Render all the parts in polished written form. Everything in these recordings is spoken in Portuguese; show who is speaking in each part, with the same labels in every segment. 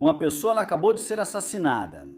Speaker 1: Uma pessoa ela acabou de ser assassinada.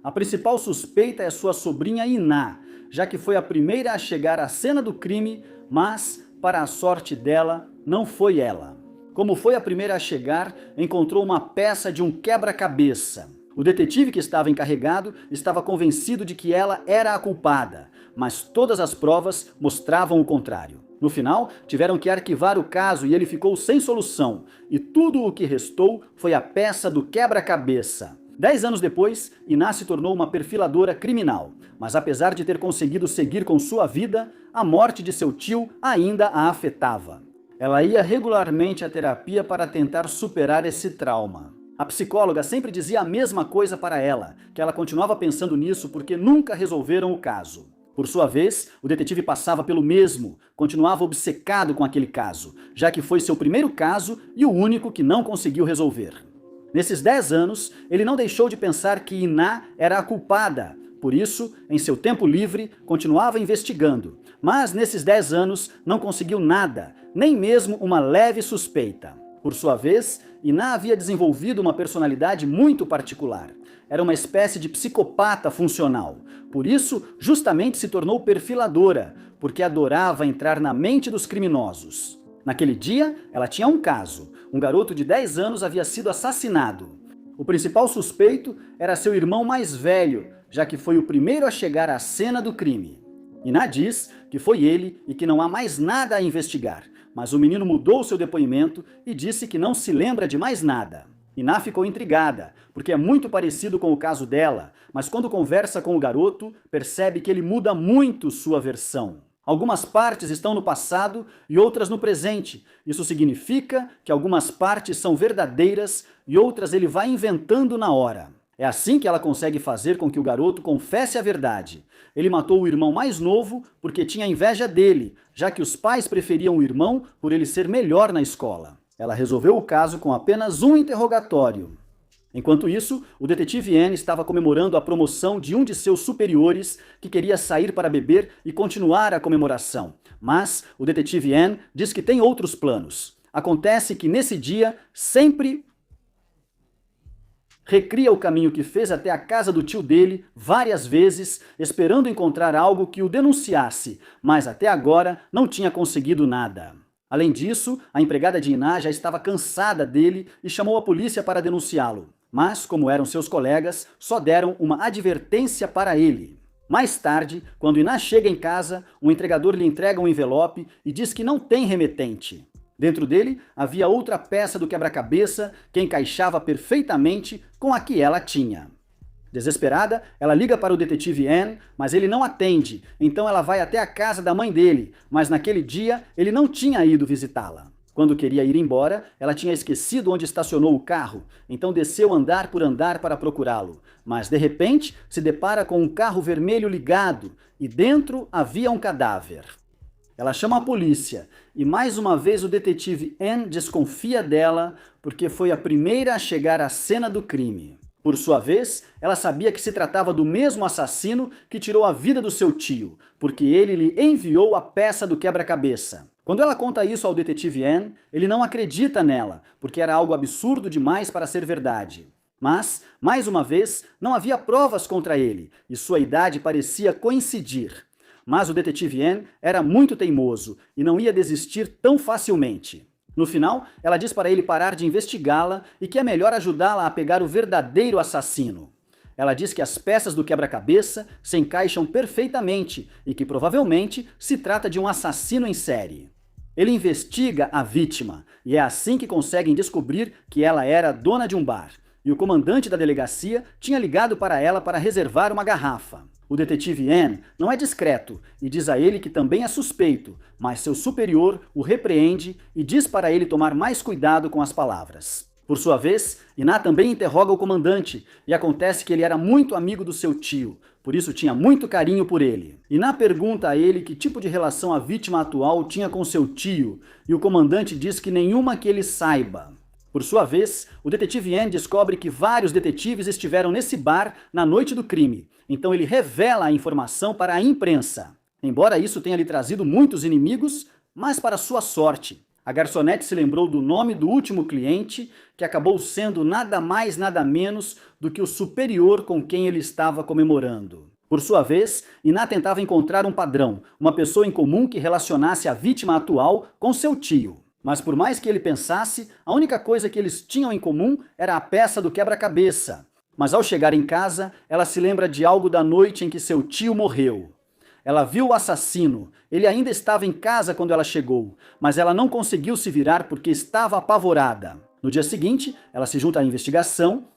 Speaker 1: A principal suspeita é sua sobrinha Iná, já que foi a primeira a chegar à cena do crime, mas, para a sorte dela, não foi ela. Como foi a primeira a chegar, encontrou uma peça de um quebra-cabeça. O detetive que estava encarregado estava convencido de que ela era a culpada, mas todas as provas mostravam o contrário. No final, tiveram que arquivar o caso e ele ficou sem solução, e tudo o que restou foi a peça do quebra-cabeça. 10 anos depois, Iná se tornou uma perfiladora criminal, mas apesar de ter conseguido seguir com sua vida, a morte de seu tio ainda a afetava. Ela ia regularmente à terapia para tentar superar esse trauma. A psicóloga sempre dizia a mesma coisa para ela, que ela continuava pensando nisso porque nunca resolveram o caso. Por sua vez, o detetive passava pelo mesmo, continuava obcecado com aquele caso, já que foi seu primeiro caso e o único que não conseguiu resolver. Nesses 10 anos, ele não deixou de pensar que Iná era a culpada. Por isso, em seu tempo livre, continuava investigando. Mas nesses 10 anos, não conseguiu nada, nem mesmo uma leve suspeita. Por sua vez, Iná havia desenvolvido uma personalidade muito particular. Era uma espécie de psicopata funcional. Por isso, justamente se tornou perfiladora, porque adorava entrar na mente dos criminosos. Naquele dia, ela tinha um caso. Um garoto de 10 anos havia sido assassinado. O principal suspeito era seu irmão mais velho, já que foi o primeiro a chegar à cena do crime. Iná diz que foi ele e que não há mais nada a investigar, mas o menino mudou seu depoimento e disse que não se lembra de mais nada. Iná ficou intrigada, porque é muito parecido com o caso dela, mas quando conversa com o garoto, percebe que ele muda muito sua versão. Algumas partes estão no passado e outras no presente. Isso significa que algumas partes são verdadeiras e outras ele vai inventando na hora. É assim que ela consegue fazer com que o garoto confesse a verdade. Ele matou o irmão mais novo porque tinha inveja dele, já que os pais preferiam o irmão por ele ser melhor na escola. Ela resolveu o caso com apenas um interrogatório. Enquanto isso, o detetive N estava comemorando a promoção de um de seus superiores que queria sair para beber e continuar a comemoração. Mas o detetive N diz que tem outros planos. Acontece que nesse dia sempre recria o caminho que fez até a casa do tio dele várias vezes, esperando encontrar algo que o denunciasse, mas até agora não tinha conseguido nada. Além disso, a empregada de Iná já estava cansada dele e chamou a polícia para denunciá-lo. Mas, como eram seus colegas, só deram uma advertência para ele. Mais tarde, quando Iná chega em casa, o entregador lhe entrega um envelope e diz que não tem remetente. Dentro dele havia outra peça do quebra-cabeça que encaixava perfeitamente com a que ela tinha. Desesperada, ela liga para o detetive N, mas ele não atende, então ela vai até a casa da mãe dele, mas naquele dia ele não tinha ido visitá-la. Quando queria ir embora, ela tinha esquecido onde estacionou o carro, então desceu andar por andar para procurá-lo. Mas de repente se depara com um carro vermelho ligado e dentro havia um cadáver. Ela chama a polícia e mais uma vez o detetive N desconfia dela porque foi a primeira a chegar à cena do crime. Por sua vez, ela sabia que se tratava do mesmo assassino que tirou a vida do seu tio, porque ele lhe enviou a peça do quebra-cabeça. Quando ela conta isso ao detetive N, ele não acredita nela, porque era algo absurdo demais para ser verdade. Mas, mais uma vez, não havia provas contra ele, e sua idade parecia coincidir. Mas o detetive N era muito teimoso e não ia desistir tão facilmente. No final, ela diz para ele parar de investigá-la e que é melhor ajudá-la a pegar o verdadeiro assassino. Ela diz que as peças do quebra-cabeça se encaixam perfeitamente e que provavelmente se trata de um assassino em série. Ele investiga a vítima e é assim que conseguem descobrir que ela era dona de um bar. E o comandante da delegacia tinha ligado para ela para reservar uma garrafa. O detetive N não é discreto e diz a ele que também é suspeito, mas seu superior o repreende e diz para ele tomar mais cuidado com as palavras. Por sua vez, Iná também interroga o comandante e acontece que ele era muito amigo do seu tio, por isso tinha muito carinho por ele. Iná pergunta a ele que tipo de relação a vítima atual tinha com seu tio e o comandante diz que nenhuma que ele saiba. Por sua vez, o detetive N descobre que vários detetives estiveram nesse bar na noite do crime, então ele revela a informação para a imprensa. Embora isso tenha lhe trazido muitos inimigos, mas para sua sorte, A garçonete se lembrou do nome do último cliente, que acabou sendo nada mais nada menos do que o superior com quem ele estava comemorando. Por sua vez, Iná tentava encontrar um padrão, uma pessoa em comum que relacionasse a vítima atual com seu tio. Mas por mais que ele pensasse, a única coisa que eles tinham em comum era a peça do quebra-cabeça. Mas ao chegar em casa, ela se lembra de algo da noite em que seu tio morreu. Ela viu o assassino, ele ainda estava em casa quando ela chegou, mas ela não conseguiu se virar porque estava apavorada. No dia seguinte, ela se junta à investigação,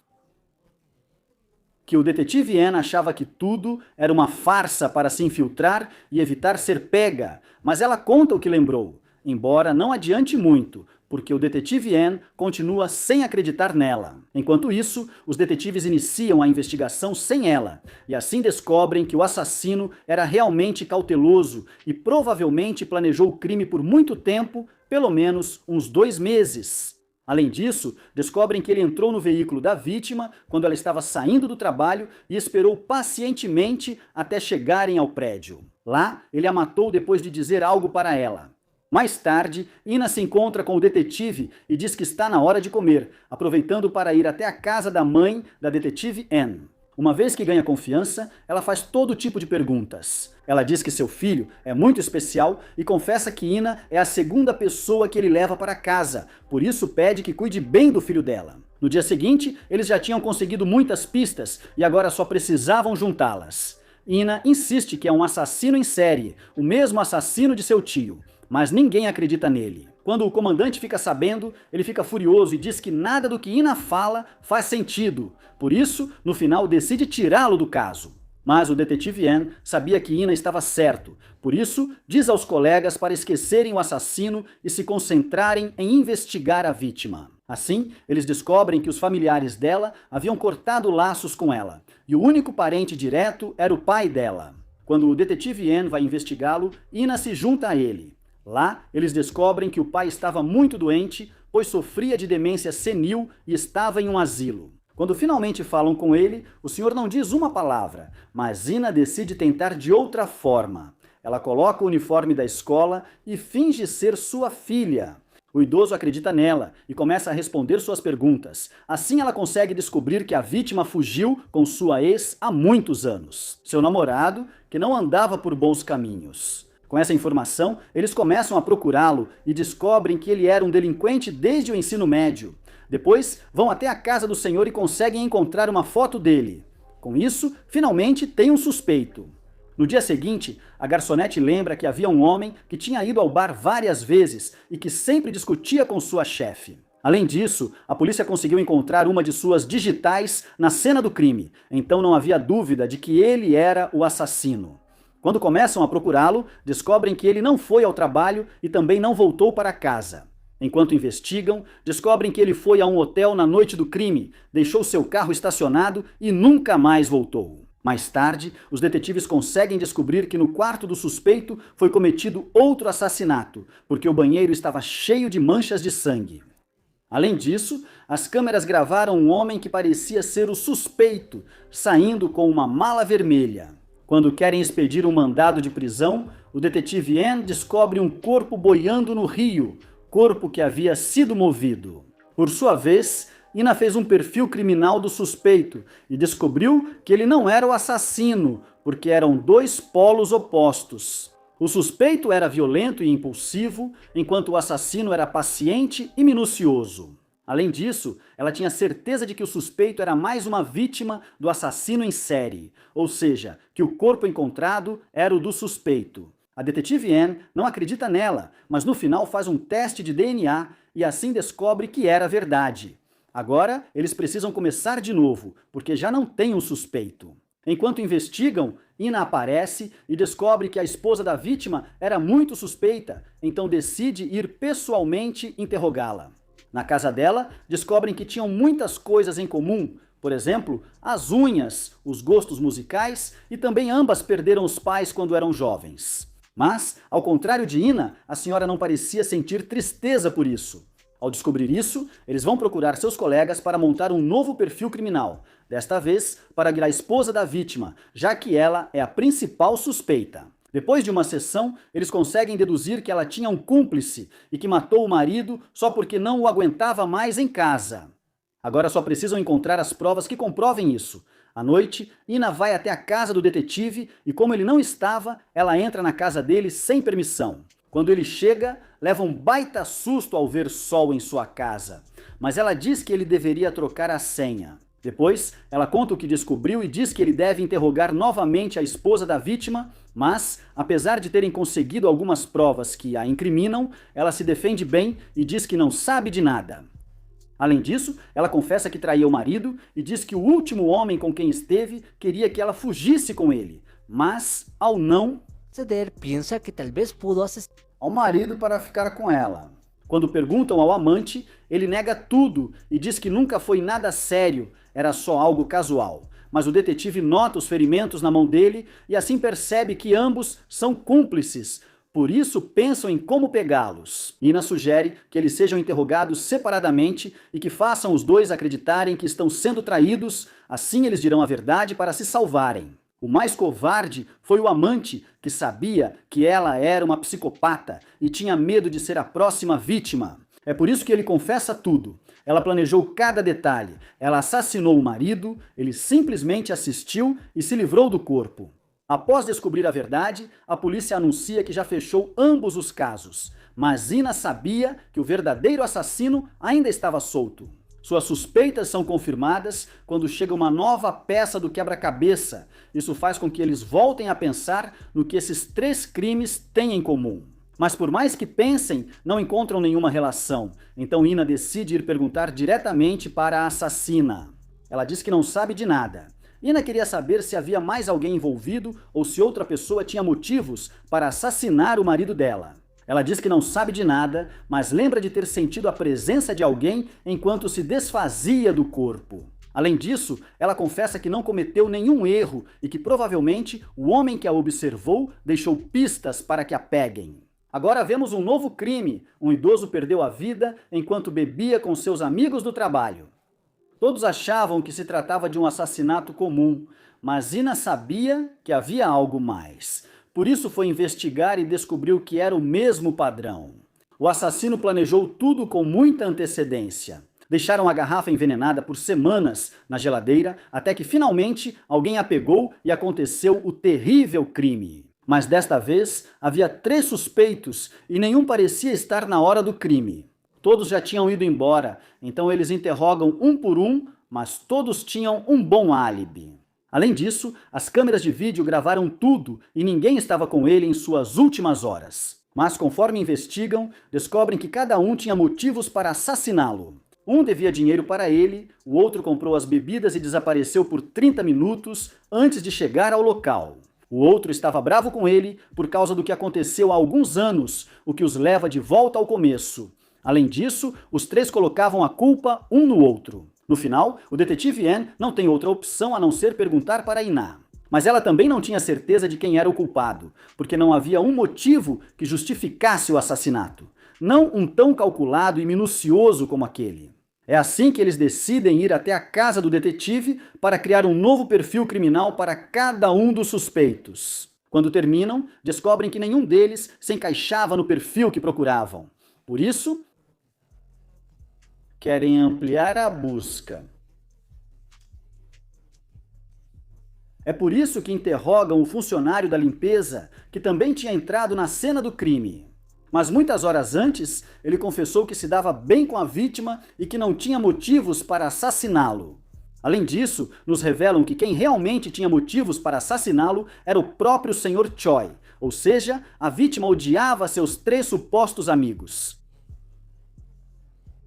Speaker 1: que o detetive Anne achava que tudo era uma farsa para se infiltrar e evitar ser pega, mas ela conta o que lembrou, embora não adiante muito, porque o detetive Anne continua sem acreditar nela. Enquanto isso, os detetives iniciam a investigação sem ela, e assim descobrem que o assassino era realmente cauteloso e provavelmente planejou o crime por muito tempo, pelo menos uns 2 meses. Além disso, descobrem que ele entrou no veículo da vítima quando ela estava saindo do trabalho e esperou pacientemente até chegarem ao prédio. Lá, ele a matou depois de dizer algo para ela. Mais tarde, Ina se encontra com o detetive e diz que está na hora de comer, aproveitando para ir até a casa da mãe da detetive Anne. Uma vez que ganha confiança, ela faz todo tipo de perguntas. Ela diz que seu filho é muito especial e confessa que Ina é a segunda pessoa que ele leva para casa, por isso pede que cuide bem do filho dela. No dia seguinte, eles já tinham conseguido muitas pistas e agora só precisavam juntá-las. Ina insiste que é um assassino em série, o mesmo assassino de seu tio, mas ninguém acredita nele. Quando o comandante fica sabendo, ele fica furioso e diz que nada do que Ina fala faz sentido. Por isso, no final, decide tirá-lo do caso. Mas o detetive Anne sabia que Ina estava certo. Por isso, diz aos colegas para esquecerem o assassino e se concentrarem em investigar a vítima. Assim, eles descobrem que os familiares dela haviam cortado laços com ela. E o único parente direto era o pai dela. Quando o detetive Anne vai investigá-lo, Ina se junta a ele. Lá, eles descobrem que o pai estava muito doente, pois sofria de demência senil e estava em um asilo. Quando finalmente falam com ele, o senhor não diz uma palavra, mas Ina decide tentar de outra forma. Ela coloca o uniforme da escola e finge ser sua filha. O idoso acredita nela e começa a responder suas perguntas. Assim ela consegue descobrir que a vítima fugiu com sua ex há muitos anos. Seu namorado, que não andava por bons caminhos. Com essa informação, eles começam a procurá-lo e descobrem que ele era um delinquente desde o ensino médio. Depois, vão até a casa do senhor e conseguem encontrar uma foto dele. Com isso, finalmente tem um suspeito. No dia seguinte, a garçonete lembra que havia um homem que tinha ido ao bar várias vezes e que sempre discutia com sua chefe. Além disso, a polícia conseguiu encontrar uma de suas digitais na cena do crime, então não havia dúvida de que ele era o assassino. Quando começam a procurá-lo, descobrem que ele não foi ao trabalho e também não voltou para casa. Enquanto investigam, descobrem que ele foi a um hotel na noite do crime, deixou seu carro estacionado e nunca mais voltou. Mais tarde, os detetives conseguem descobrir que no quarto do suspeito foi cometido outro assassinato, porque o banheiro estava cheio de manchas de sangue. Além disso, as câmeras gravaram um homem que parecia ser o suspeito, saindo com uma mala vermelha. Quando querem expedir um mandado de prisão, o detetive Anne descobre um corpo boiando no rio, corpo que havia sido movido. Por sua vez, Ina fez um perfil criminal do suspeito e descobriu que ele não era o assassino, porque eram 2 polos opostos. O suspeito era violento e impulsivo, enquanto o assassino era paciente e minucioso. Além disso, ela tinha certeza de que o suspeito era mais uma vítima do assassino em série, ou seja, que o corpo encontrado era o do suspeito. A detetive Anne não acredita nela, mas no final faz um teste de DNA e assim descobre que era verdade. Agora, eles precisam começar de novo, porque já não tem um suspeito. Enquanto investigam, Ina aparece e descobre que a esposa da vítima era muito suspeita, então decide ir pessoalmente interrogá-la. Na casa dela, descobrem que tinham muitas coisas em comum, por exemplo, as unhas, os gostos musicais e também ambas perderam os pais quando eram jovens. Mas, ao contrário de Ina, a senhora não parecia sentir tristeza por isso. Ao descobrir isso, eles vão procurar seus colegas para montar um novo perfil criminal, desta vez para a esposa da vítima, já que ela é a principal suspeita. Depois de uma sessão, eles conseguem deduzir que ela tinha um cúmplice e que matou o marido só porque não o aguentava mais em casa. Agora só precisam encontrar as provas que comprovem isso. À noite, Ina vai até a casa do detetive e, como ele não estava, ela entra na casa dele sem permissão. Quando ele chega, leva um baita susto ao ver sol em sua casa, mas ela diz que ele deveria trocar a senha. Depois, ela conta o que descobriu e diz que ele deve interrogar novamente a esposa da vítima, mas, apesar de terem conseguido algumas provas que a incriminam, ela se defende bem e diz que não sabe de nada. Além disso, ela confessa que traía o marido e diz que o último homem com quem esteve queria que ela fugisse com ele, mas, ao não,
Speaker 2: ceder, piensa que tal vez pudo asistir
Speaker 1: ao marido para ficar com ela. Quando perguntam ao amante, ele nega tudo e diz que nunca foi nada sério, era só algo casual. Mas o detetive nota os ferimentos na mão dele e assim percebe que ambos são cúmplices. Por isso pensam em como pegá-los. Ina sugere que eles sejam interrogados separadamente e que façam os dois acreditarem que estão sendo traídos, assim eles dirão a verdade para se salvarem. O mais covarde foi o amante, que sabia que ela era uma psicopata e tinha medo de ser a próxima vítima. É por isso que ele confessa tudo. Ela planejou cada detalhe. Ela assassinou o marido, ele simplesmente assistiu e se livrou do corpo. Após descobrir a verdade, a polícia anuncia que já fechou ambos os casos. Mas Ina sabia que o verdadeiro assassino ainda estava solto. Suas suspeitas são confirmadas quando chega uma nova peça do quebra-cabeça. Isso faz com que eles voltem a pensar no que esses 3 crimes têm em comum. Mas por mais que pensem, não encontram nenhuma relação. Então Ina decide ir perguntar diretamente para a assassina. Ela diz que não sabe de nada. Ina queria saber se havia mais alguém envolvido ou se outra pessoa tinha motivos para assassinar o marido dela. Ela diz que não sabe de nada, mas lembra de ter sentido a presença de alguém enquanto se desfazia do corpo. Além disso, ela confessa que não cometeu nenhum erro e que provavelmente o homem que a observou deixou pistas para que a peguem. Agora vemos um novo crime. Um idoso perdeu a vida enquanto bebia com seus amigos do trabalho. Todos achavam que se tratava de um assassinato comum, mas Ina sabia que havia algo mais. Por isso foi investigar e descobriu que era o mesmo padrão. O assassino planejou tudo com muita antecedência. Deixaram a garrafa envenenada por semanas na geladeira até que finalmente alguém a pegou e aconteceu o terrível crime. Mas desta vez havia 3 suspeitos e nenhum parecia estar na hora do crime. Todos já tinham ido embora, então eles interrogam um por um, mas todos tinham um bom álibi. Além disso, as câmeras de vídeo gravaram tudo e ninguém estava com ele em suas últimas horas. Mas conforme investigam, descobrem que cada um tinha motivos para assassiná-lo. Um devia dinheiro para ele, o outro comprou as bebidas e desapareceu por 30 minutos antes de chegar ao local. O outro estava bravo com ele por causa do que aconteceu há alguns anos, o que os leva de volta ao começo. Além disso, os 3 colocavam a culpa um no outro. No final, o detetive Anne não tem outra opção a não ser perguntar para Ina. Mas ela também não tinha certeza de quem era o culpado, porque não havia um motivo que justificasse o assassinato. Não um tão calculado e minucioso como aquele. É assim que eles decidem ir até a casa do detetive para criar um novo perfil criminal para cada um dos suspeitos. Quando terminam, descobrem que nenhum deles se encaixava no perfil que procuravam. Por isso, querem ampliar a busca. É por isso que interrogam o funcionário da limpeza, que também tinha entrado na cena do crime. Mas muitas horas antes, ele confessou que se dava bem com a vítima e que não tinha motivos para assassiná-lo. Além disso, nos revelam que quem realmente tinha motivos para assassiná-lo era o próprio Sr. Choi, ou seja, a vítima odiava seus 3 supostos amigos.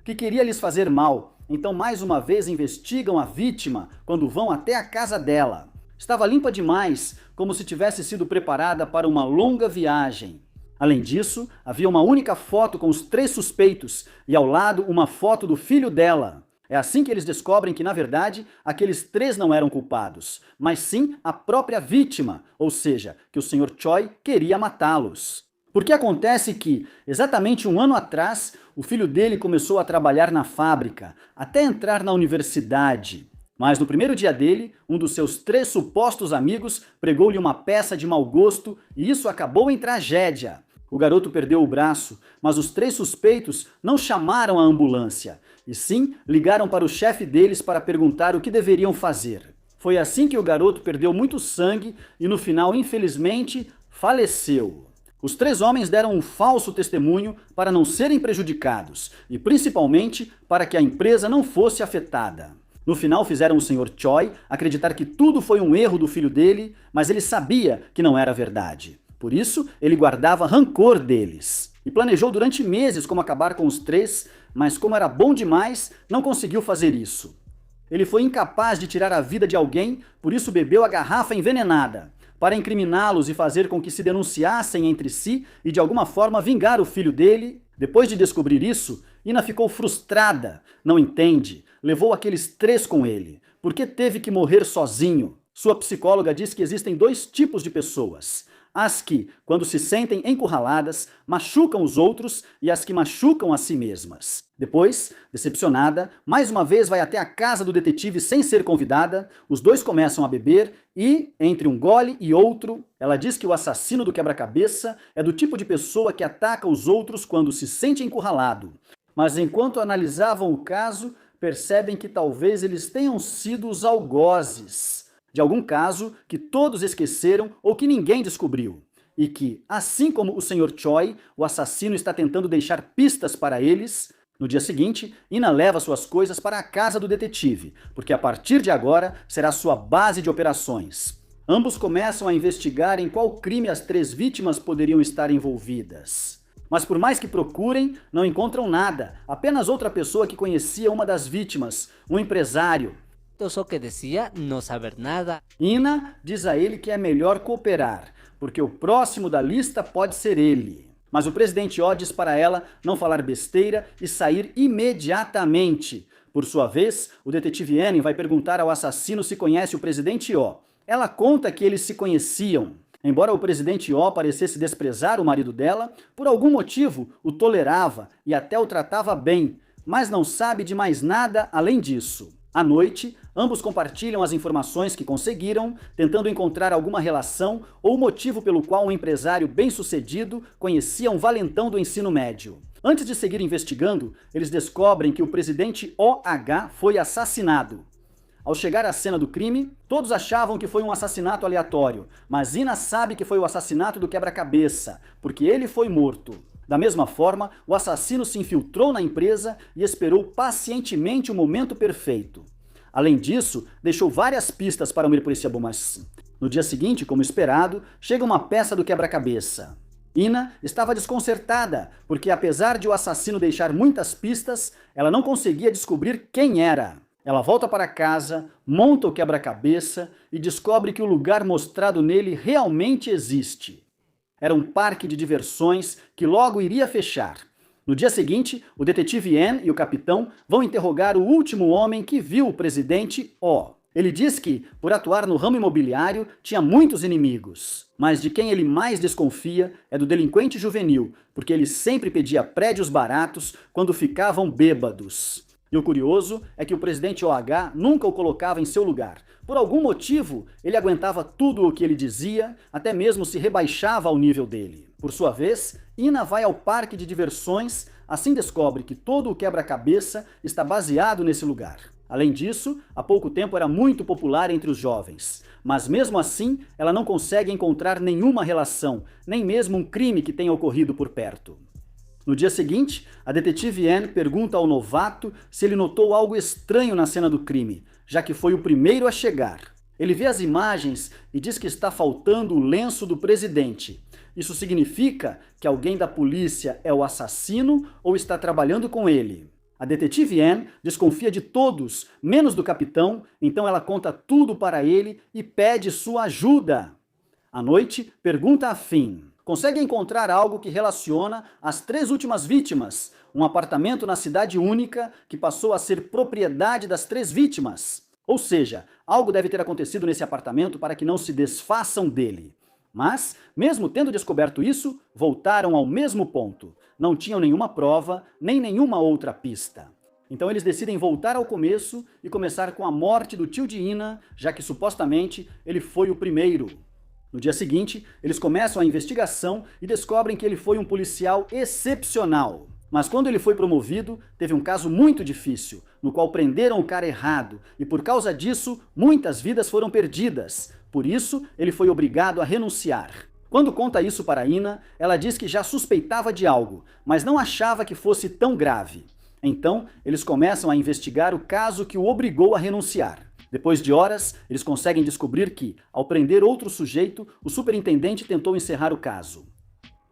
Speaker 1: Que queria lhes fazer mal, então mais uma vez investigam a vítima quando vão até a casa dela. Estava limpa demais, como se tivesse sido preparada para uma longa viagem. Além disso, havia uma única foto com os 3 suspeitos e ao lado uma foto do filho dela. É assim que eles descobrem que, na verdade, aqueles 3 não eram culpados, mas sim a própria vítima, ou seja, que o Sr. Choi queria matá-los. Porque acontece que, exatamente 1 ano atrás, o filho dele começou a trabalhar na fábrica, até entrar na universidade. Mas no primeiro dia dele, um dos seus 3 supostos amigos pregou-lhe uma peça de mau gosto e isso acabou em tragédia. O garoto perdeu o braço, mas os 3 suspeitos não chamaram a ambulância, e sim ligaram para o chefe deles para perguntar o que deveriam fazer. Foi assim que o garoto perdeu muito sangue e no final, infelizmente, faleceu. Os 3 homens deram um falso testemunho para não serem prejudicados e principalmente para que a empresa não fosse afetada. No final fizeram o Sr. Choi acreditar que tudo foi um erro do filho dele, mas ele sabia que não era verdade. Por isso, ele guardava rancor deles. E planejou durante meses como acabar com os 3, mas como era bom demais, não conseguiu fazer isso. Ele foi incapaz de tirar a vida de alguém, por isso bebeu a garrafa envenenada, para incriminá-los e fazer com que se denunciassem entre si e de alguma forma vingar o filho dele. Depois de descobrir isso, Ina ficou frustrada, não entende, levou aqueles 3 com ele, porque teve que morrer sozinho. Sua psicóloga diz que existem 2 tipos de pessoas: as que, quando se sentem encurraladas, machucam os outros e as que machucam a si mesmas. Depois, decepcionada, mais uma vez vai até a casa do detetive sem ser convidada, os 2 começam a beber e, entre um gole e outro, ela diz que o assassino do quebra-cabeça é do tipo de pessoa que ataca os outros quando se sente encurralado. Mas enquanto analisavam o caso, percebem que talvez eles tenham sido os algozes de algum caso que todos esqueceram ou que ninguém descobriu. E que, assim como o Sr. Choi, o assassino está tentando deixar pistas para eles. No dia seguinte, Ina leva suas coisas para a casa do detetive, porque a partir de agora será sua base de operações. Ambos começam a investigar em qual crime as 3 vítimas poderiam estar envolvidas. Mas por mais que procurem, não encontram nada, apenas outra pessoa que conhecia uma das vítimas, um empresário.
Speaker 2: Eu só que dizia não saber nada.
Speaker 1: Ina diz a ele que é melhor cooperar, porque o próximo da lista pode ser ele. Mas o presidente O diz para ela não falar besteira e sair imediatamente. Por sua vez, o detetive N vai perguntar ao assassino se conhece o presidente O. Ela conta que eles se conheciam. Embora o presidente O parecesse desprezar o marido dela, por algum motivo o tolerava e até o tratava bem, mas não sabe de mais nada além disso. À noite, ambos compartilham as informações que conseguiram, tentando encontrar alguma relação ou motivo pelo qual um empresário bem-sucedido conhecia um valentão do ensino médio. Antes de seguir investigando, eles descobrem que o presidente OH foi assassinado. Ao chegar à cena do crime, todos achavam que foi um assassinato aleatório, mas Ina sabe que foi o assassinato do quebra-cabeça, porque ele foi morto. Da mesma forma, o assassino se infiltrou na empresa e esperou pacientemente o momento perfeito. Além disso, deixou várias pistas para ir por esse Abomas. No dia seguinte, como esperado, chega uma peça do quebra-cabeça. Ina estava desconcertada, porque apesar de o assassino deixar muitas pistas, ela não conseguia descobrir quem era. Ela volta para casa, monta o quebra-cabeça e descobre que o lugar mostrado nele realmente existe. Era um parque de diversões que logo iria fechar. No dia seguinte, o detetive N e o capitão vão interrogar o último homem que viu o presidente O. Ele diz que, por atuar no ramo imobiliário, tinha muitos inimigos. Mas de quem ele mais desconfia é do delinquente juvenil, porque ele sempre pedia prédios baratos quando ficavam bêbados. E o curioso é que o presidente OH nunca o colocava em seu lugar. Por algum motivo, ele aguentava tudo o que ele dizia, até mesmo se rebaixava ao nível dele. Por sua vez, Ina vai ao parque de diversões, assim descobre que todo o quebra-cabeça está baseado nesse lugar. Além disso, há pouco tempo era muito popular entre os jovens. Mas mesmo assim, ela não consegue encontrar nenhuma relação, nem mesmo um crime que tenha ocorrido por perto. No dia seguinte, a detetive Anne pergunta ao novato se ele notou algo estranho na cena do crime, já que foi o primeiro a chegar. Ele vê as imagens e diz que está faltando o lenço do presidente. Isso significa que alguém da polícia é o assassino ou está trabalhando com ele. A detetive Anne desconfia de todos, menos do capitão, então ela conta tudo para ele e pede sua ajuda. À noite, pergunta a Finn. Consegue encontrar algo que relaciona as 3 últimas vítimas, um apartamento na cidade única que passou a ser propriedade das 3 vítimas. Ou seja, algo deve ter acontecido nesse apartamento para que não se desfaçam dele. Mas, mesmo tendo descoberto isso, voltaram ao mesmo ponto. Não tinham nenhuma prova, nem nenhuma outra pista. Então eles decidem voltar ao começo e começar com a morte do tio de Ina, já que supostamente ele foi o primeiro. No dia seguinte, eles começam a investigação e descobrem que ele foi um policial excepcional. Mas quando ele foi promovido, teve um caso muito difícil, no qual prenderam o cara errado, e por causa disso, muitas vidas foram perdidas. Por isso, ele foi obrigado a renunciar. Quando conta isso para Ina, ela diz que já suspeitava de algo, mas não achava que fosse tão grave. Então, eles começam a investigar o caso que o obrigou a renunciar. Depois de horas, eles conseguem descobrir que, ao prender outro sujeito, o superintendente tentou encerrar o caso.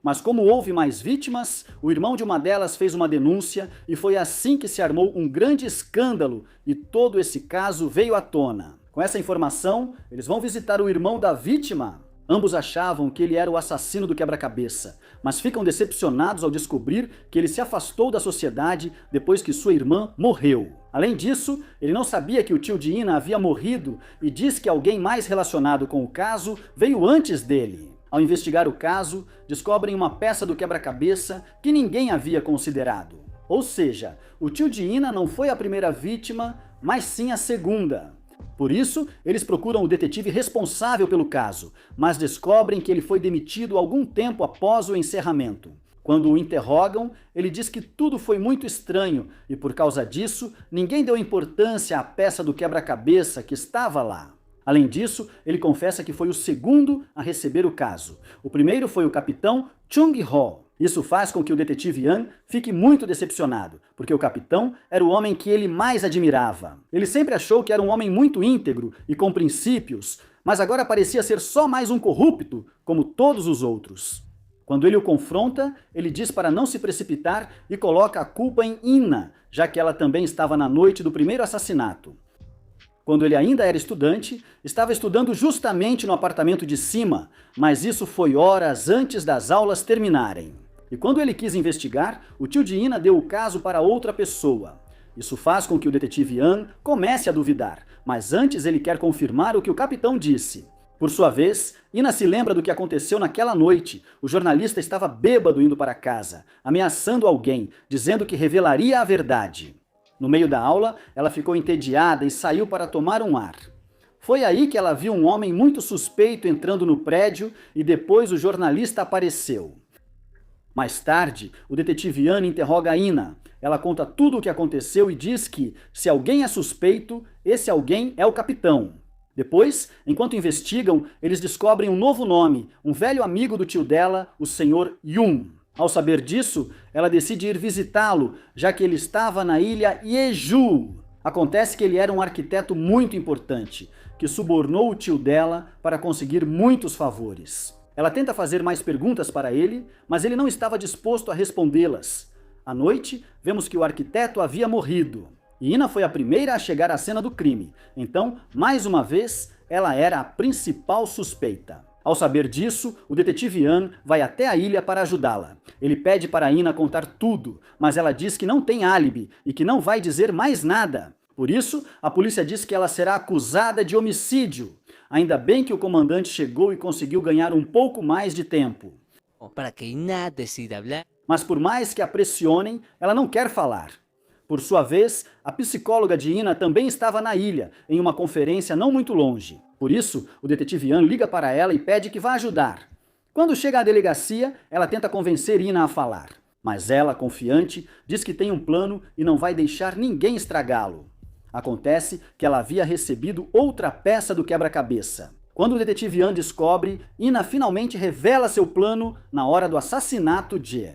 Speaker 1: Mas como houve mais vítimas, o irmão de uma delas fez uma denúncia e foi assim que se armou um grande escândalo e todo esse caso veio à tona. Com essa informação, eles vão visitar o irmão da vítima. Ambos achavam que ele era o assassino do quebra-cabeça, mas ficam decepcionados ao descobrir que ele se afastou da sociedade depois que sua irmã morreu. Além disso, ele não sabia que o tio de Ina havia morrido e diz que alguém mais relacionado com o caso veio antes dele. Ao investigar o caso, descobrem uma peça do quebra-cabeça que ninguém havia considerado. Ou seja, o tio de Ina não foi a primeira vítima, mas sim a segunda. Por isso, eles procuram o detetive responsável pelo caso, mas descobrem que ele foi demitido algum tempo após o encerramento. Quando o interrogam, ele diz que tudo foi muito estranho e, por causa disso, ninguém deu importância à peça do quebra-cabeça que estava lá. Além disso, ele confessa que foi o segundo a receber o caso. O primeiro foi o capitão Chung-ho. Isso faz com que o detetive Yang fique muito decepcionado, porque o capitão era o homem que ele mais admirava. Ele sempre achou que era um homem muito íntegro e com princípios, mas agora parecia ser só mais um corrupto, como todos os outros. Quando ele o confronta, ele diz para não se precipitar e coloca a culpa em Ina, já que ela também estava na noite do primeiro assassinato. Quando ele ainda era estudante, estava estudando justamente no apartamento de cima, mas isso foi horas antes das aulas terminarem. E quando ele quis investigar, o tio de Ina deu o caso para outra pessoa. Isso faz com que o detetive Yang comece a duvidar, mas antes ele quer confirmar o que o capitão disse. Por sua vez, Ina se lembra do que aconteceu naquela noite. O jornalista estava bêbado indo para casa, ameaçando alguém, dizendo que revelaria a verdade. No meio da aula, ela ficou entediada e saiu para tomar um ar. Foi aí que ela viu um homem muito suspeito entrando no prédio e depois o jornalista apareceu. Mais tarde, o detetive Yang interroga Ina. Ela conta tudo o que aconteceu e diz que, se alguém é suspeito, esse alguém é o capitão. Depois, enquanto investigam, eles descobrem um novo nome, um velho amigo do tio dela, o Sr. Yun. Ao saber disso, ela decide ir visitá-lo, já que ele estava na ilha Jeju. Acontece que ele era um arquiteto muito importante, que subornou o tio dela para conseguir muitos favores. Ela tenta fazer mais perguntas para ele, mas ele não estava disposto a respondê-las. À noite, vemos que o arquiteto havia morrido. E Ina foi a primeira a chegar à cena do crime. Então, mais uma vez, ela era a principal suspeita. Ao saber disso, o detetive Yang vai até a ilha para ajudá-la. Ele pede para Ina contar tudo, mas ela diz que não tem álibi e que não vai dizer mais nada. Por isso, a polícia diz que ela será acusada de homicídio. Ainda bem que o comandante chegou e conseguiu ganhar um pouco mais de tempo.
Speaker 2: Para que Ina decida hablar.
Speaker 1: Mas por mais que a pressionem, ela não quer falar. Por sua vez, a psicóloga de Ina também estava na ilha, em uma conferência não muito longe. Por isso, o detetive Yang liga para ela e pede que vá ajudar. Quando chega à delegacia, ela tenta convencer Ina a falar. Mas ela, confiante, diz que tem um plano e não vai deixar ninguém estragá-lo. Acontece que ela havia recebido outra peça do quebra-cabeça. Quando o detetive Yang descobre, Ina finalmente revela seu plano na hora do assassinato de...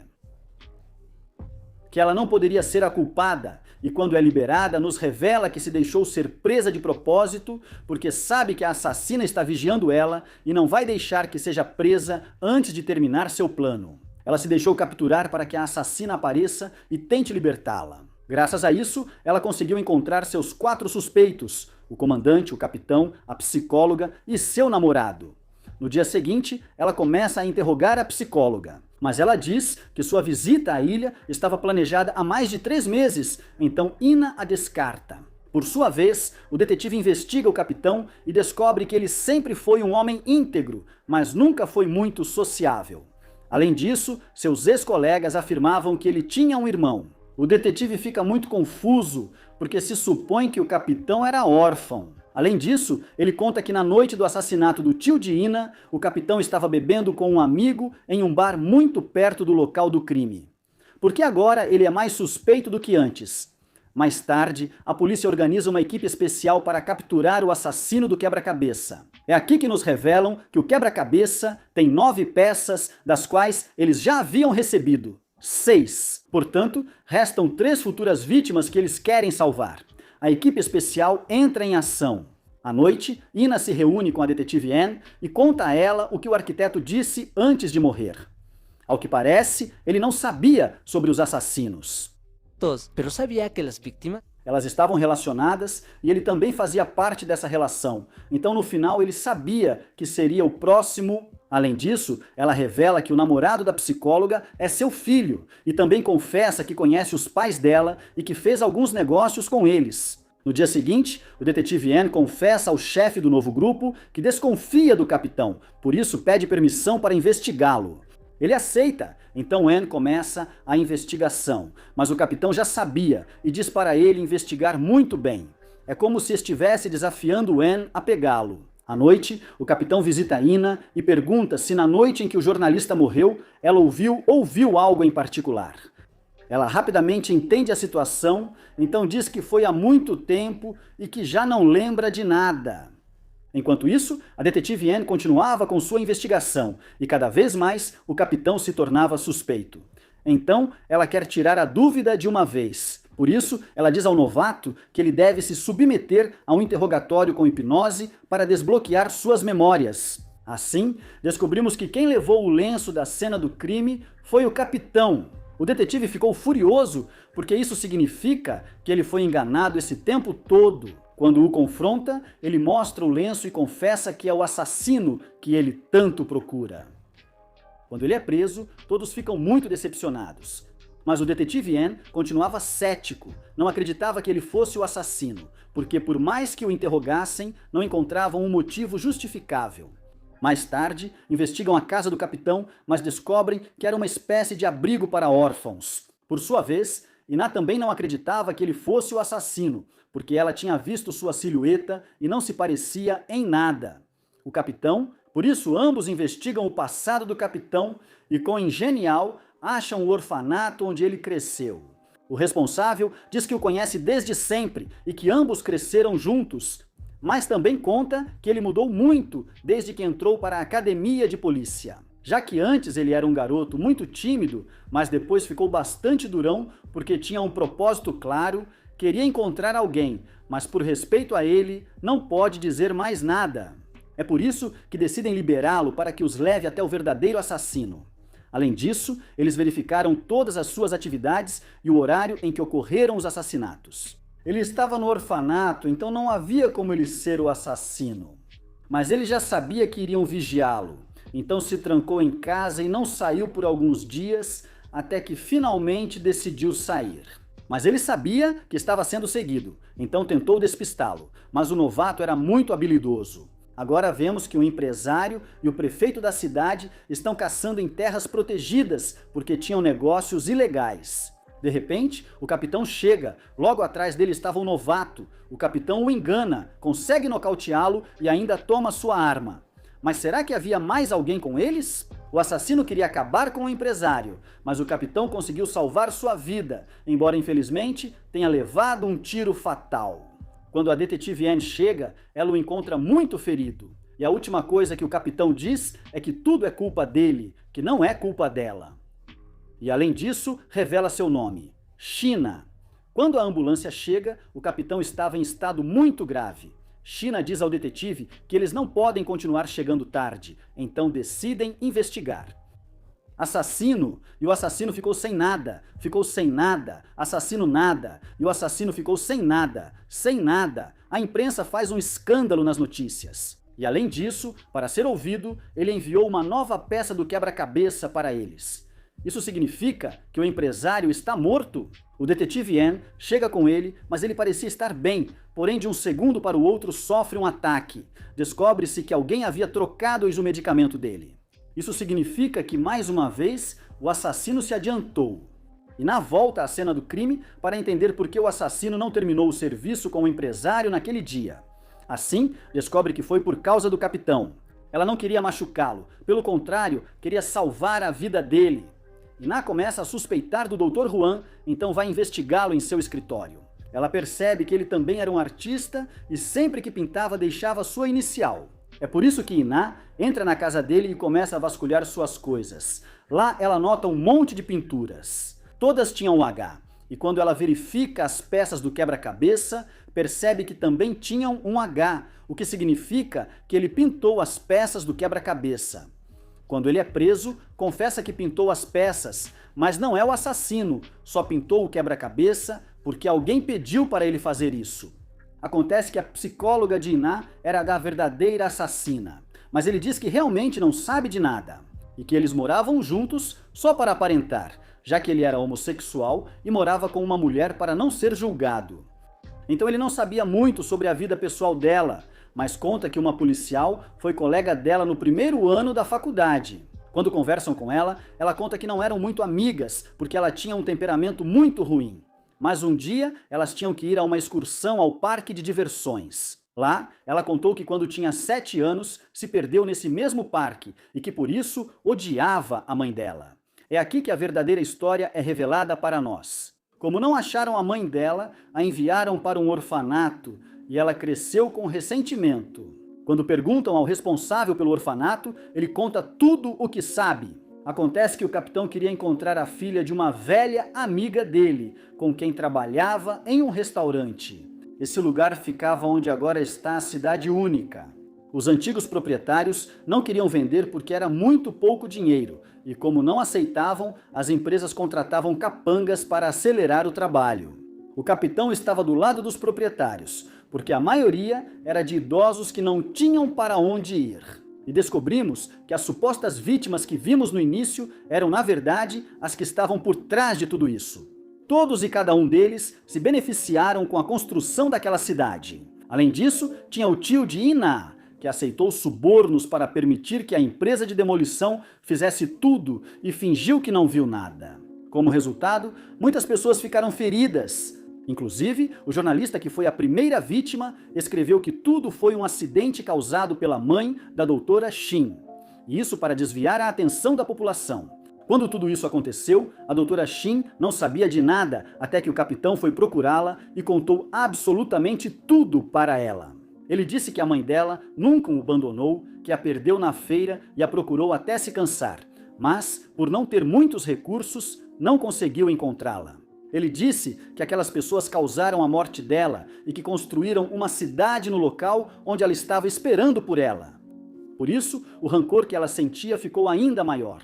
Speaker 1: que ela não poderia ser a culpada, e quando é liberada, nos revela que se deixou ser presa de propósito, porque sabe que a assassina está vigiando ela e não vai deixar que seja presa antes de terminar seu plano. Ela se deixou capturar para que a assassina apareça e tente libertá-la. Graças a isso, ela conseguiu encontrar seus 4 suspeitos, o comandante, o capitão, a psicóloga e seu namorado. No dia seguinte, ela começa a interrogar a psicóloga. Mas ela diz que sua visita à ilha estava planejada há mais de 3 meses, então Ina a descarta. Por sua vez, o detetive investiga o capitão e descobre que ele sempre foi um homem íntegro, mas nunca foi muito sociável. Além disso, seus ex-colegas afirmavam que ele tinha um irmão. O detetive fica muito confuso, porque se supõe que o capitão era órfão. Além disso, ele conta que na noite do assassinato do tio de Ina, o capitão estava bebendo com um amigo em um bar muito perto do local do crime. Porque agora ele é mais suspeito do que antes. Mais tarde, a polícia organiza uma equipe especial para capturar o assassino do quebra-cabeça. É aqui que nos revelam que o quebra-cabeça tem 9 peças, das quais eles já haviam recebido 6. Portanto, restam 3 futuras vítimas que eles querem salvar. A equipe especial entra em ação. À noite, Ina se reúne com a detetive Anne e conta a ela o que o arquiteto disse antes de morrer. Ao que parece, ele não sabia sobre os assassinos.
Speaker 2: Pero sabía que las víctimas
Speaker 1: Elas estavam relacionadas e ele também fazia parte dessa relação. Então, no final, ele sabia que seria o próximo. Além disso, ela revela que o namorado da psicóloga é seu filho e também confessa que conhece os pais dela e que fez alguns negócios com eles. No dia seguinte, o detetive Anne confessa ao chefe do novo grupo que desconfia do capitão, por isso pede permissão para investigá-lo. Ele aceita, então Anne começa a investigação, mas o capitão já sabia e diz para ele investigar muito bem. É como se estivesse desafiando Anne a pegá-lo. À noite, o capitão visita Ina e pergunta se na noite em que o jornalista morreu, ela ouviu algo em particular. Ela rapidamente entende a situação, então diz que foi há muito tempo e que já não lembra de nada. Enquanto isso, a detetive Anne continuava com sua investigação e cada vez mais o capitão se tornava suspeito. Então, ela quer tirar a dúvida de uma vez. Por isso, ela diz ao novato que ele deve se submeter a um interrogatório com hipnose para desbloquear suas memórias. Assim, descobrimos que quem levou o lenço da cena do crime foi o capitão. O detetive ficou furioso porque isso significa que ele foi enganado esse tempo todo. Quando o confronta, ele mostra o lenço e confessa que é o assassino que ele tanto procura. Quando ele é preso, todos ficam muito decepcionados. Mas o detetive Anne continuava cético, não acreditava que ele fosse o assassino, porque por mais que o interrogassem, não encontravam um motivo justificável. Mais tarde, investigam a casa do capitão, mas descobrem que era uma espécie de abrigo para órfãos. Por sua vez, Ina também não acreditava que ele fosse o assassino, porque ela tinha visto sua silhueta e não se parecia em nada. O capitão, por isso ambos investigam o passado do capitão e com ingenial acham o orfanato onde ele cresceu. O responsável diz que o conhece desde sempre e que ambos cresceram juntos, mas também conta que ele mudou muito desde que entrou para a academia de polícia. Já que antes ele era um garoto muito tímido, mas depois ficou bastante durão porque tinha um propósito claro, queria encontrar alguém, mas por respeito a ele, não pode dizer mais nada. É por isso que decidem liberá-lo para que os leve até o verdadeiro assassino. Além disso, eles verificaram todas as suas atividades e o horário em que ocorreram os assassinatos. Ele estava no orfanato, então não havia como ele ser o assassino. Mas ele já sabia que iriam vigiá-lo, então se trancou em casa e não saiu por alguns dias, até que finalmente decidiu sair. Mas ele sabia que estava sendo seguido, então tentou despistá-lo, mas o novato era muito habilidoso. Agora vemos que o empresário e o prefeito da cidade estão caçando em terras protegidas porque tinham negócios ilegais. De repente, o capitão chega, logo atrás dele estava o novato. O capitão o engana, consegue nocauteá-lo e ainda toma sua arma. Mas será que havia mais alguém com eles? O assassino queria acabar com o empresário, mas o capitão conseguiu salvar sua vida, embora infelizmente tenha levado um tiro fatal. Quando a detetive Anne chega, ela o encontra muito ferido. E a última coisa que o capitão diz é que tudo é culpa dele, que não é culpa dela. E além disso, revela seu nome, China. Quando a ambulância chega, o capitão estava em estado muito grave. China diz ao detetive que eles não podem continuar chegando tarde, então decidem investigar. Assassino, e o assassino ficou sem nada, assassino nada, e o assassino ficou sem nada. A imprensa faz um escândalo nas notícias. E além disso, para ser ouvido, ele enviou uma nova peça do quebra-cabeça para eles. Isso significa que o empresário está morto? O detetive Anne chega com ele, mas ele parecia estar bem, porém de um segundo para o outro sofre um ataque. Descobre-se que alguém havia trocado o medicamento dele. Isso significa que, mais uma vez, o assassino se adiantou. Iná volta à cena do crime para entender por que o assassino não terminou o serviço como empresário naquele dia. Assim, descobre que foi por causa do capitão. Ela não queria machucá-lo, pelo contrário, queria salvar a vida dele. Iná começa a suspeitar do Dr. Juan, então vai investigá-lo em seu escritório. Ela percebe que ele também era um artista e sempre que pintava deixava sua inicial. É por isso que Iná entra na casa dele e começa a vasculhar suas coisas. Lá ela nota um monte de pinturas. Todas tinham um H. E quando ela verifica as peças do quebra-cabeça, percebe que também tinham um H, o que significa que ele pintou as peças do quebra-cabeça. Quando ele é preso, confessa que pintou as peças, mas não é o assassino, só pintou o quebra-cabeça porque alguém pediu para ele fazer isso. Acontece que a psicóloga de Iná era a verdadeira assassina, mas ele diz que realmente não sabe de nada e que eles moravam juntos só para aparentar, já que ele era homossexual e morava com uma mulher para não ser julgado. Então ele não sabia muito sobre a vida pessoal dela, mas conta que uma policial foi colega dela no primeiro ano da faculdade. Quando conversam com ela, ela conta que não eram muito amigas, porque ela tinha um temperamento muito ruim. Mas um dia, elas tinham que ir a uma excursão ao parque de diversões. Lá, ela contou que quando tinha 7 anos, se perdeu nesse mesmo parque e que por isso odiava a mãe dela. É aqui que a verdadeira história é revelada para nós. Como não acharam a mãe dela, a enviaram para um orfanato e ela cresceu com ressentimento. Quando perguntam ao responsável pelo orfanato, ele conta tudo o que sabe. Acontece que o capitão queria encontrar a filha de uma velha amiga dele, com quem trabalhava em um restaurante. Esse lugar ficava onde agora está a Cidade Única. Os antigos proprietários não queriam vender porque era muito pouco dinheiro, e como não aceitavam, as empresas contratavam capangas para acelerar o trabalho. O capitão estava do lado dos proprietários, porque a maioria era de idosos que não tinham para onde ir. E descobrimos que as supostas vítimas que vimos no início eram, na verdade, as que estavam por trás de tudo isso. Todos e cada um deles se beneficiaram com a construção daquela cidade. Além disso, tinha o tio de Iná, que aceitou subornos para permitir que a empresa de demolição fizesse tudo e fingiu que não viu nada. Como resultado, muitas pessoas ficaram feridas. Inclusive, o jornalista que foi a primeira vítima escreveu que tudo foi um acidente causado pela mãe da doutora Shin. Isso para desviar a atenção da população. Quando tudo isso aconteceu, a doutora Shin não sabia de nada até que o capitão foi procurá-la e contou absolutamente tudo para ela. Ele disse que a mãe dela nunca o abandonou, que a perdeu na feira e a procurou até se cansar, mas, por não ter muitos recursos, não conseguiu encontrá-la. Ele disse que aquelas pessoas causaram a morte dela e que construíram uma cidade no local onde ela estava esperando por ela. Por isso, o rancor que ela sentia ficou ainda maior.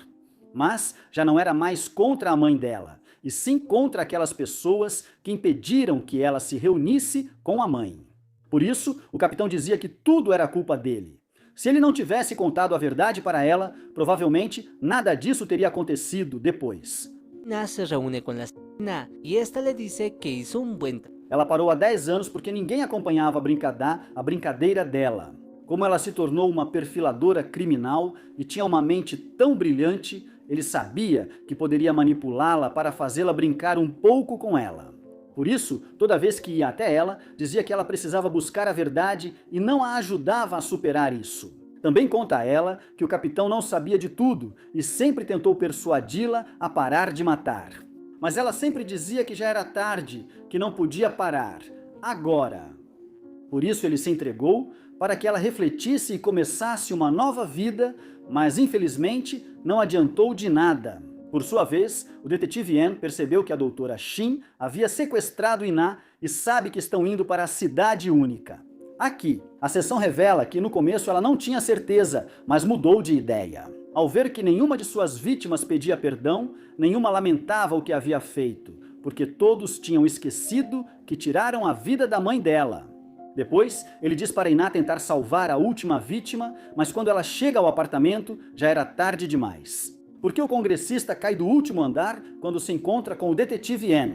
Speaker 1: Mas já não era mais contra a mãe dela, e sim contra aquelas pessoas que impediram que ela se reunisse com a mãe. Por isso, o capitão dizia que tudo era culpa dele. Se ele não tivesse contado a verdade para ela, provavelmente nada disso teria acontecido depois.
Speaker 2: Iná se reúne con la asesina y esta le dice que hizo un buen trabajo.
Speaker 1: Ela parou há 10 anos porque ninguém acompanhava a brincadeira dela. Como ela se tornou uma perfiladora criminal e tinha uma mente tão brilhante, ele sabia que poderia manipulá-la para fazê-la brincar um pouco com ela. Por isso, toda vez que ia até ela, dizia que ela precisava buscar a verdade e não a ajudava a superar isso. Também conta a ela que o capitão não sabia de tudo e sempre tentou persuadi-la a parar de matar. Mas ela sempre dizia que já era tarde, que não podia parar, agora. Por isso ele se entregou para que ela refletisse e começasse uma nova vida, mas infelizmente não adiantou de nada. Por sua vez, o detetive Ann percebeu que a doutora Shin havia sequestrado Iná e sabe que estão indo para a Cidade Única. Aqui, a sessão revela que no começo ela não tinha certeza, mas mudou de ideia. Ao ver que nenhuma de suas vítimas pedia perdão, nenhuma lamentava o que havia feito, porque todos tinham esquecido que tiraram a vida da mãe dela. Depois, ele diz para Iná tentar salvar a última vítima, mas quando ela chega ao apartamento, já era tarde demais. Porque o congressista cai do último andar quando se encontra com o detetive Ann.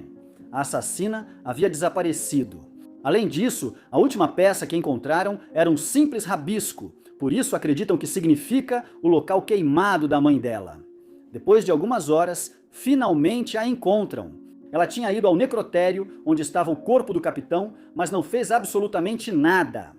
Speaker 1: A assassina havia desaparecido. Além disso, a última peça que encontraram era um simples rabisco, por isso acreditam que significa o local queimado da mãe dela. Depois de algumas horas, finalmente a encontram. Ela tinha ido ao necrotério, onde estava o corpo do capitão, mas não fez absolutamente nada.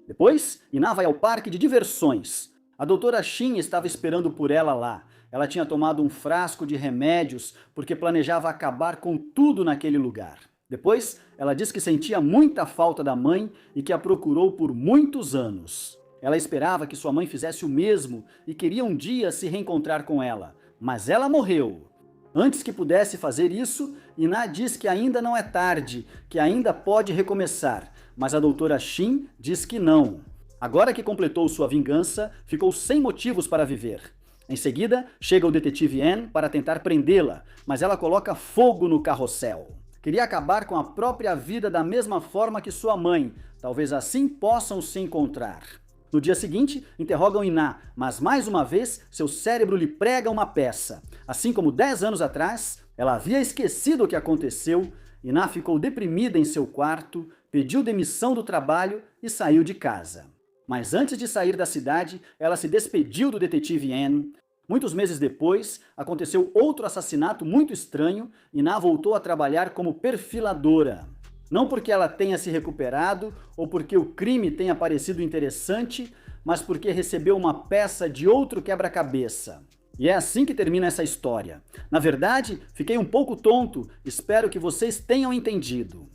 Speaker 1: Depois, Iná vai ao parque de diversões. A doutora Shin estava esperando por ela lá. Ela tinha tomado um frasco de remédios porque planejava acabar com tudo naquele lugar. Depois, ela diz que sentia muita falta da mãe e que a procurou por muitos anos. Ela esperava que sua mãe fizesse o mesmo e queria um dia se reencontrar com ela, mas ela morreu. Antes que pudesse fazer isso, Iná diz que ainda não é tarde, que ainda pode recomeçar, mas a doutora Shin diz que não. Agora que completou sua vingança, ficou sem motivos para viver. Em seguida, chega o detetive Anne para tentar prendê-la, mas ela coloca fogo no carrossel. Queria acabar com a própria vida da mesma forma que sua mãe, talvez assim possam se encontrar. No dia seguinte, interrogam Iná, mas mais uma vez seu cérebro lhe prega uma peça. Assim como 10 anos atrás, ela havia esquecido o que aconteceu. Iná ficou deprimida em seu quarto, pediu demissão do trabalho e saiu de casa. Mas antes de sair da cidade, ela se despediu do detetive Anne. Muitos meses depois, aconteceu outro assassinato muito estranho. Iná voltou a trabalhar como perfiladora. Não porque ela tenha se recuperado ou porque o crime tenha parecido interessante, mas porque recebeu uma peça de outro quebra-cabeça. E é assim que termina essa história. Na verdade, fiquei um pouco tonto, espero que vocês tenham entendido.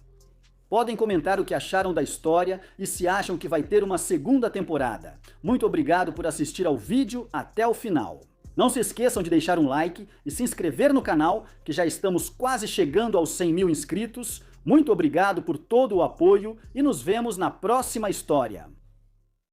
Speaker 1: Podem comentar o que acharam da história e se acham que vai ter uma segunda temporada. Muito obrigado por assistir ao vídeo até o final. Não se esqueçam de deixar um like e se inscrever no canal, que já estamos quase chegando aos 100 mil inscritos. Muito obrigado por todo o apoio e nos vemos na próxima história.